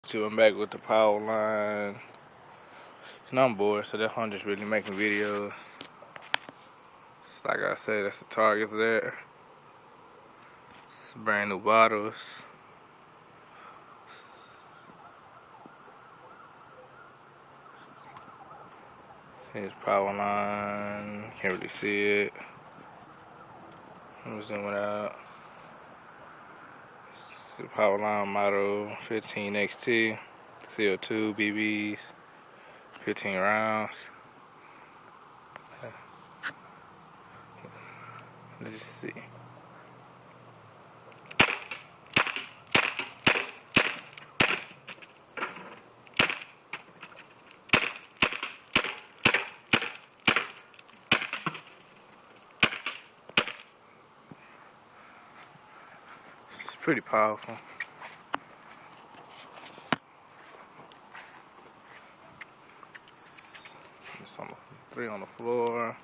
So I'm back with the power line. And I'm bored, so that's why I'm just really making videos. Like I said, that's the Target there. It's brand new bottles. Here's power line. Can't really see it. I'm zooming out. It's the power line model 15XT. CO2 BBs. 15 rounds. Let's see. It's pretty powerful. It's on the 3 on the floor.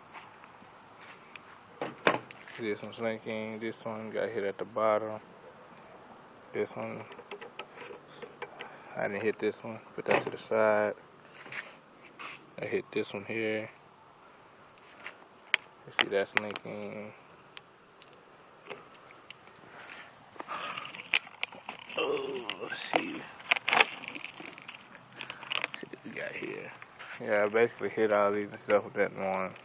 This one's linking. This one got hit at the bottom. This one, I didn't hit this one. Put that to the side. I hit this one here. You see that's linking. Oh, let's see. What we got here. Yeah, I basically hit all these and stuff with that one.